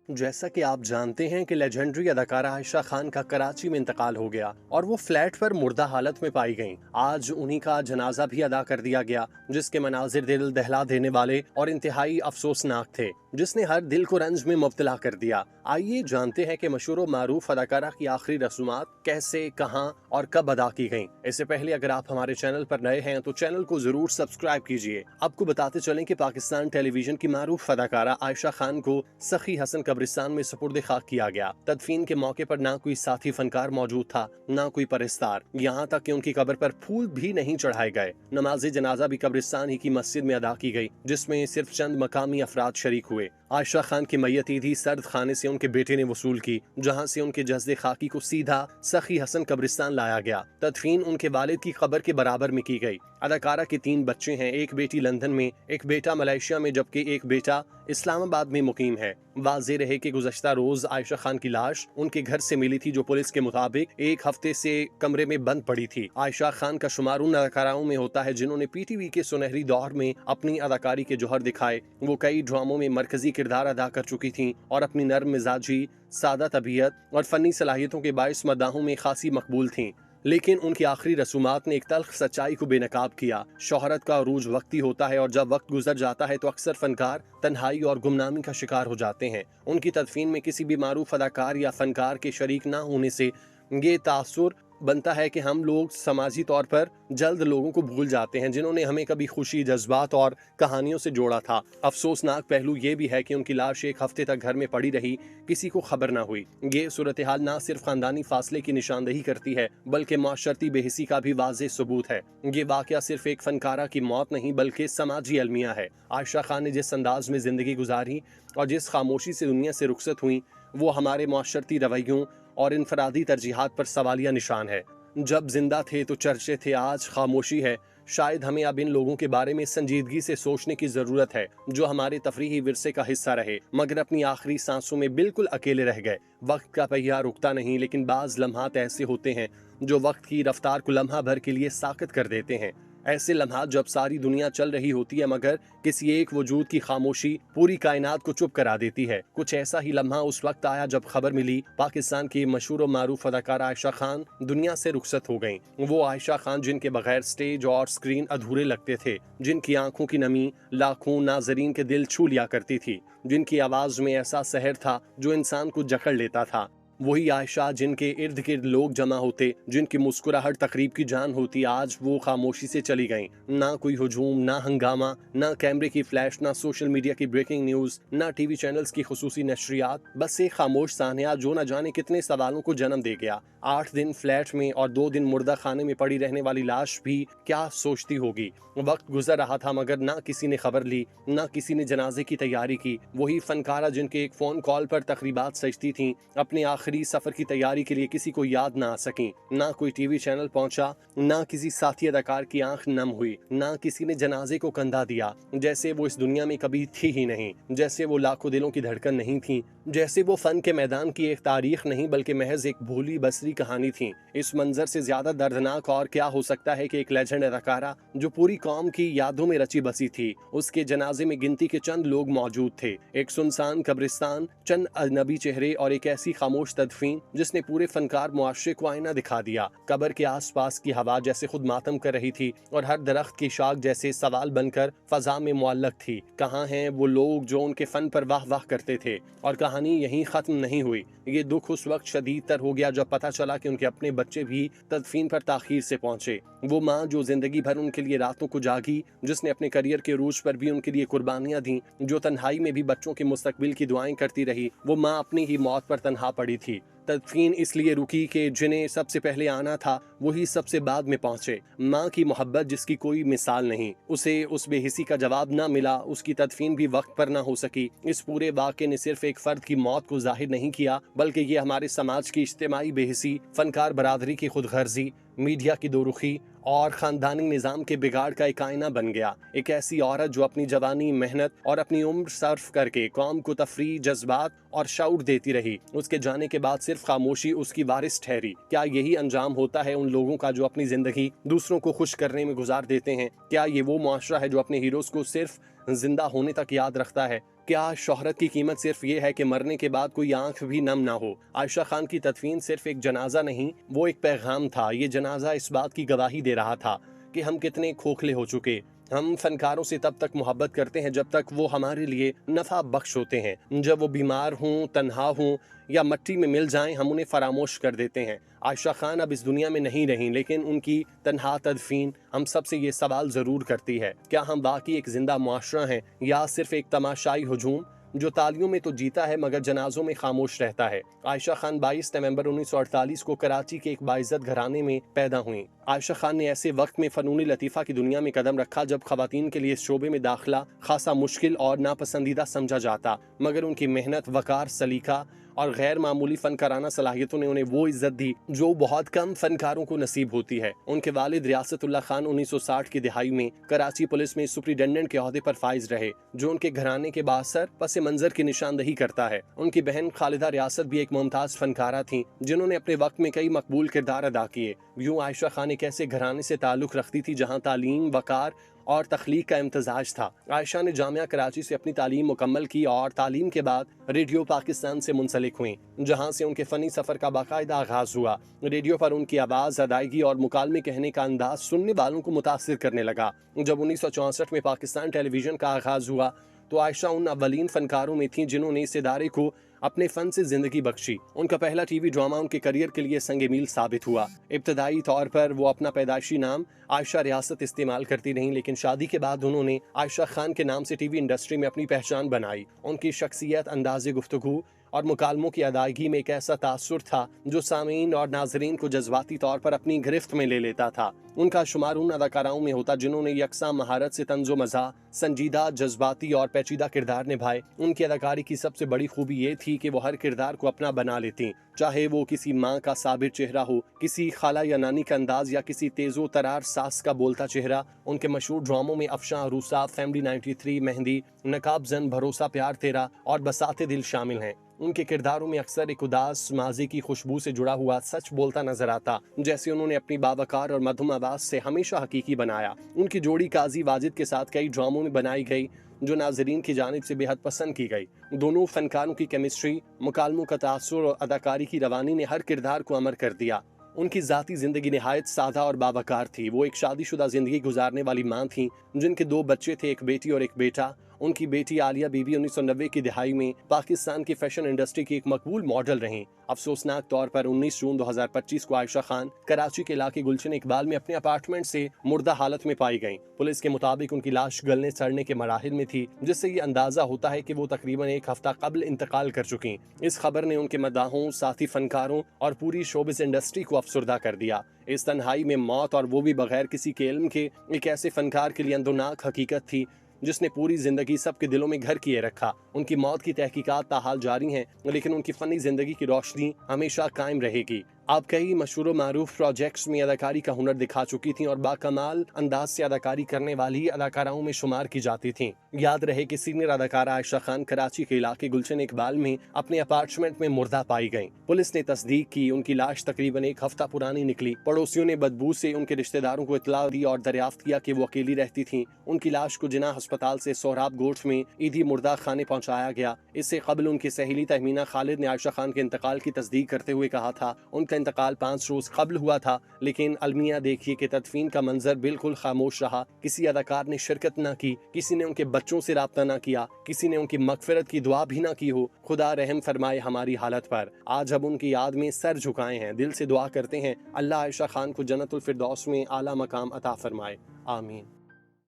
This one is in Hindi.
जैसा कि आप जानते हैं कि लेजेंडरी अदाकारा आयशा खान का कराची में इंतकाल हो गया और वो फ्लैट पर मुर्दा हालत में पाई गईं। आज उन्हीं का जनाजा भी अदा कर दिया गया, जिसके मनाजिर दिल दहला देने वाले और इंतहाई अफसोसनाक थे, जिसने हर दिल को रंज में मुब्तला कर दिया। आइए जानते हैं कि मशहूर व मारूफ अदाकारा की आखिरी रसूमात कैसे, कहां और कब अदा की गईं। इससे पहले अगर आप हमारे चैनल पर नए हैं तो चैनल को जरूर सब्सक्राइब कीजिए। आपको बताते चलें कि पाकिस्तान टेलीविजन की मारूफ अदाकारा आयशा खान को सखी हसन कब्रिस्तान में सुपुर्द खाक किया गया। तदफीन के मौके पर ना कोई साथी फनकार मौजूद था, ना कोई परिस्तार, यहाँ तक कि उनकी कब्र पर फूल भी नहीं चढ़ाए गए। नमाज जनाजा भी कब्रिस्तान ही की मस्जिद में अदा की गई, जिसमें सिर्फ चंद मकामी अफराद शरीक हुए। आयशा खान की मैयत ईदी सर्द खाने से उनके बेटे ने वसूल की, जहाँ से उनके जज्दे खाकी को सीधा सखी हसन कब्रिस्तान लाया गया। तदफीन उनके वालिद की कब्र के बराबर में की गई। अदाकारा के 3 बच्चे हैं, एक बेटी लंदन में, एक बेटा मलेशिया में, जबकि एक बेटा इस्लामाबाद में मुकीम है। वाज़ेह रहे कि गुज़श्ता रोज आयशा खान की लाश उनके घर से मिली थी, जो पुलिस के मुताबिक 1 हफ्ते से कमरे में बंद पड़ी थी। आयशा खान का शुमार उन अदाकाराओं में होता है जिन्होंने पीटीवी के सुनहरी दौर में अपनी अदाकारी के जौहर दिखाए। वो कई ड्रामों में मरकजी किरदार अदा कर चुकी थीं और अपनी नर्म मिजाजी, सादा तबीयत और फनी सलाहियतों के बाइस मदाहों में खासी मकबूल थीं। लेकिन उनकी आखिरी रसूमात ने एक तल्ख सच्चाई को बेनकाब किया। शोहरत का अरूज वक्ती होता है और जब वक्त गुजर जाता है तो अक्सर फनकार तन्हाई और गुमनामी का शिकार हो जाते हैं। उनकी तदफीन में किसी भी मारूफ अदाकार या फनकार के शरीक ना होने से ये तासुर बनता है कि हम लोग समाजी तौर पर जल्द लोगों को भूल जाते हैं जिन्होंने हमें कभी खुशी, जज्बात और कहानियों से जोड़ा था। अफसोसनाक पहलू ये भी है कि उनकी लाश 1 हफ्ते तक घर में पड़ी रही, किसी को खबर ना हुई। ये सूरत हाल न सिर्फ खानदानी फासले की निशानदेही करती है बल्कि माशरती बेहिसी का भी वाज़ेह सबूत है। ये वाकया सिर्फ एक फनकारा की मौत नहीं बल्कि समाजी अलमिया है। आयशा खान ने जिस अंदाज में जिंदगी गुजारी और जिस खामोशी से दुनिया से रुखसत हुई, वो हमारे माशरती रवैयों और इनफरादी तरजीहात पर सवालिया निशान है। जब जिंदा थे तो चर्चे थे, आज खामोशी है। शायद हमें अब इन लोगों के बारे में संजीदगी से सोचने की जरूरत है, जो हमारे तफरीही विरसे का हिस्सा रहे मगर अपनी आखिरी सांसों में बिल्कुल अकेले रह गए। वक्त का पहिया रुकता नहीं, लेकिन बाज लम्हात ऐसे होते हैं जो वक्त की रफ्तार को लम्हा भर के लिए साकत कर देते हैं। ऐसे लम्हात जब सारी दुनिया चल रही होती है मगर किसी एक वजूद की खामोशी पूरी कायनात को चुप करा देती है। कुछ ऐसा ही लम्हा उस वक्त आया जब खबर मिली पाकिस्तान की मशहूर और मारूफ अदाकारा आयशा खान दुनिया से रुखसत हो गईं। वो आयशा खान जिनके बगैर स्टेज और स्क्रीन अधूरे लगते थे, जिनकी आंखों की नमी लाखों नाजरीन के दिल छू लिया करती थी, जिनकी आवाज में ऐसा सहर था जो इंसान को जकड़ लेता था। वही आयशा जिनके इर्द गिर्द लोग जमा होते, जिनकी मुस्कुराहट तकरीब की जान होती, आज वो खामोशी से चली गईं। ना कोई हुजूम, ना हंगामा, ना कैमरे की फ्लैश, ना सोशल मीडिया की ब्रेकिंग न्यूज, ना टीवी चैनल्स की खुसूसी नशरियात, बस एक खामोश सानिया जो न जाने कितने सवालों को जन्म दे गया। 8 दिन फ्लैट में और 2 दिन मुर्दा खाने में पड़ी रहने वाली लाश भी क्या सोचती होगी। वक्त गुजर रहा था मगर ना किसी ने खबर ली, ना किसी ने जनाजे की तैयारी की। वही फनकारा जिनके एक फोन कॉल पर तकरीबात सजती थीं, अपने आखिरी सफर की तैयारी के लिए किसी को याद ना आ सकी। ना कोई टीवी चैनल पहुंचा, ना किसी साथी अदाकार की आंख नम हुई, ना किसी ने जनाजे को कंधा दिया, जैसे वो इस दुनिया में कभी थी ही नहीं, जैसे वो लाखों दिलों की धड़कन नहीं थी, जैसे वो फन के मैदान की एक तारीख नहीं बल्कि महज एक भूली बसरी कहानी थी। इस मंजर से ज्यादा दर्दनाक और क्या हो सकता है कि एक लेजेंड अदाकारा जो पूरी कौम की यादों में रची बसी थी, उसके जनाजे में गिनती के चंद लोग मौजूद थे। एक सुनसान कब्रिस्तान, चंद अजनबी चेहरे और एक ऐसी खामोश तदफीन जिसने पूरे फनकार मुआशरे को आईना दिखा दिया। कब्र के आसपास की हवा जैसे खुद मातम कर रही थी और हर दरख्त की शाख जैसे सवाल बनकर फजा में मुअल्लक थी। कहाँ हैं वो लोग जो उनके फन पर वाह वाह करते थे? और कहानी यहीं खत्म नहीं हुई। ये दुख उस वक्त शदीद तर हो गया जब पता चला कि उनके अपने बच्चे भी तदफीन पर ताखीर से पहुंचे। वो माँ जो जिंदगी भर उनके लिए रातों को जागी, जिसने अपने करियर के रूज पर भी उनके लिए कुर्बानियां दी, जो तन्हाई में भी बच्चों के मुस्तकबिल की दुआएं करती रही, वो माँ अपनी ही मौत पर तन्हा पड़ी थी। तदफीन इसलिए रुकी कि जिन्हें सबसे पहले आना था वही सबसे बाद में पहुंचे। माँ की मोहब्बत जिसकी कोई मिसाल नहीं, उसे उस बेहिसी का जवाब न मिला, उसकी तदफीन भी वक्त पर न हो सकी। इस पूरे वाक़े ने सिर्फ एक फर्द की मौत को जाहिर नहीं किया बल्कि ये हमारे समाज की इज्तिमाई बेहिसी, फनकार बरादरी की खुदगर्जी, मीडिया की दोरुखी और खानदानी निज़ाम के बिगाड़ का एक आईना बन गया। एक ऐसी औरत जो अपनी जवानी, मेहनत और अपनी उम्र सर्फ करके कौम को तफरीह, जज्बात और शऊर देती रही, उसके जाने के बाद सिर्फ खामोशी उसकी वारिस ठहरी। क्या यही अंजाम होता है उन लोगों का जो अपनी जिंदगी दूसरों को खुश करने में गुजार देते हैं? क्या ये वो मुआशरा है जो अपने हीरोज को सिर्फ जिंदा होने तक याद रखता है? क्या शोहरत की कीमत सिर्फ ये है कि मरने के बाद कोई आंख भी नम ना हो? आयशा खान की तदफीन सिर्फ एक जनाजा नहीं, वो एक पैगाम था। ये जनाजा इस बात की गवाही दे रहा था कि हम कितने खोखले हो चुके। हम फनकारों से तब तक मोहब्बत करते हैं जब तक वो हमारे लिए नफा बख्श होते हैं। जब वो बीमार हों, तन्हा हों या मट्टी में मिल जाएं, हम उन्हें फरामोश कर देते हैं। आयशा खान अब इस दुनिया में नहीं रहीं, लेकिन उनकी तन्हा तदफीन हम सब से ये सवाल ज़रूर करती है, क्या हम वाकई एक जिंदा मुआशरा हैं या सिर्फ एक तमाशाई हजूम जो तालियों में तो जीता है मगर जनाजों में खामोश रहता है। आयशा खान 22 नवंबर 1948 को कराची के एक बाइज्जत घराने में पैदा हुई। आयशा खान ने ऐसे वक्त में फनूनी लतीफ़ा की दुनिया में कदम रखा जब खवातीन के लिए इस शोबे में दाखिला खासा मुश्किल और नापसंदीदा समझा जाता, मगर उनकी मेहनत, वकार, सलीका और गैर मामूली फनकाराना सलाहियतों ने उन्हें वो इज्जत दी जो बहुत कम फनकारों को नसीब होती है। उनके वालिद रियासतुल्लाह खान 1960 की दिहाई में कराची पुलिस में सुप्रिटेंडेंट के ओहदे पर फाइज रहे, जो उनके घराने के बासर पस मंजर की निशानदही करता है। उनकी बहन खालिदा रियासत भी एक मुमताज फनकारा थी जिन्होंने अपने वक्त में कई मकबूल किरदार अदा किए। यूं आयशा खान एक ऐसे घराने से ताल्लुक रखती थी जहाँ तालीम, वकार और तख्लीक का इम्तजाज था। आयशा ने जामिया कराची से अपनी तालीम मुकम्मल की और तालीम के बाद रेडियो पाकिस्तान से मुंसलिक हुई, जहां से उनके फ़नी सफ़र का बाकायदा आगाज हुआ। रेडियो पर उनकी आवाज़, अदायगी और मुकालमे कहने का अंदाज सुनने वालों को मुतासिर करने लगा। जब 1964 में पाकिस्तान टेलीविज़न का आगाज हुआ तो आयशा उन अव्वलीन फनकारों में थीं जिन्होंने इस इदारे को अपने फन से जिंदगी बख्शी। उनका पहला टीवी ड्रामा उनके करियर के लिए संग मील साबित हुआ। इब्तदाई तौर पर वो अपना पैदाइशी नाम आयशा रियासत इस्तेमाल करती रहीं, लेकिन शादी के बाद उन्होंने आयशा खान के नाम से टीवी इंडस्ट्री में अपनी पहचान बनाई। उनकी शख्सियत, अंदाज़े गुफ्तगू और मुकालमों की अदायगी में एक ऐसा तासुर था जो सामीन और नाजरीन को जज्बाती तौर पर अपनी गिरफ्त में ले लेता था। उनका शुमार उन अदाकाराओं में होता जिन्होंने यकसा महारत से तंजो मज़ा, संजीदा, जज्बाती और पेचीदा किरदार निभाए। उनकी अदाकारी की सबसे बड़ी खूबी ये थी कि वो हर किरदार को अपना बना लेती, चाहे वो किसी माँ का साबिर चेहरा हो, किसी खाला या नानी का अंदाज या किसी तेजो तरार सास का बोलता चेहरा। उनके मशहूर ड्रामों में अफशां अरूसा, फैमिली 93, मेहंदी, नकाब जन, भरोसा प्यार तेरा और बसाते दिल शामिल हैं। उनके किरदारों में अक्सर एक उदास माजी की खुशबू से जुड़ा हुआ सच बोलता नजर आता, जैसे उन्होंने अपनी बावकार और मधुम आवाज से हमेशा हकीकी बनाया। उनकी जोड़ी काजी वाजिद के साथ कई ड्रामों में बनाई गई जो नाजरीन की जानिब से बेहद पसंद की गई। दोनों फनकारों की केमिस्ट्री, मुकालमों का तासुर और अदाकारी की रवानी ने हर किरदार को अमर कर दिया। उनकी जाती जिंदगी निहायत सादा और बावकार थी। वो एक शादीशुदा जिंदगी गुजारने वाली मां थीं जिनके 2 बच्चे थे, एक बेटी और एक बेटा। उनकी बेटी आलिया बीबी 1990 की दिहाई में पाकिस्तान की फैशन इंडस्ट्री की एक मकबूल मॉडल रहीं। अफसोसनाक तौर पर 19 जून 2025 को आयशा खान कराची के इलाके गुलशन इकबाल में अपने अपार्टमेंट से मुर्दा हालत में पाई गईं। पुलिस के मुताबिक उनकी लाश गलने सड़ने के मराहिल में थी, जिससे ये अंदाजा होता है कि वो तकरीबन 1 हफ्ता कबल इंतकाल कर चुकी। इस खबर ने उनके मदाहों, साथी फनकारों और पूरी शोबिस इंडस्ट्री को अफसुर्दा कर दिया। इस तन्हाई में मौत, और वो भी बगैर किसी के इल्म के, एक ऐसे फनकार के लिए अंदोनाक हकीकत थी जिसने पूरी जिंदगी सबके दिलों में घर किए रखा। उनकी मौत की तहकीकात ताहाल जारी हैं, लेकिन उनकी फनी जिंदगी की रोशनी हमेशा कायम रहेगी। आप कई मशहूर मारूफ प्रोजेक्ट्स में अदाकारी का हुनर दिखा चुकी थीं और बाकमाल अंदाज से अदाकारी करने वाली अदाकाराओं में शुमार की जाती थीं। याद रहे कि सीनियर अदाकारा आयशा खान कराची के इलाके गुलशन इकबाल में अपने अपार्टमेंट में मुर्दा पाई गईं। पुलिस ने तस्दीक की, उनकी लाश तकरीबन 1 हफ्ता पुरानी निकली। पड़ोसियों ने बदबू से उनके रिश्तेदारों को इतला दी और दरियाफ्त किया कि वो अकेली रहती थीं। उनकी लाश को जिना अस्पताल से सोहराब गोठ में ईदी मुर्दा खाने पहुंचाया गया। इससे कबल उनकी सहेली तहमीना खालिद ने आयशा खान के इंतकाल की तस्दीक करते हुए कहा था उनका इंतकाल 5 रोज कबल हुआ था, लेकिन अलमिया देखिए कि तदफीन का मंजर बिल्कुल खामोश रहा। किसी अदाकार ने शिरकत न की, किसी ने उनके बच्चों से राब्ता न किया, किसी ने उनकी मगफिरत की दुआ भी न की हो। खुदा रहम फरमाए हमारी हालत पर। आज हम उनकी याद में सर झुकाए हैं, दिल से दुआ करते हैं अल्लाह आयशा खान को जन्नतुल फिरदौस में आला मकाम अता फरमाए। आमीन।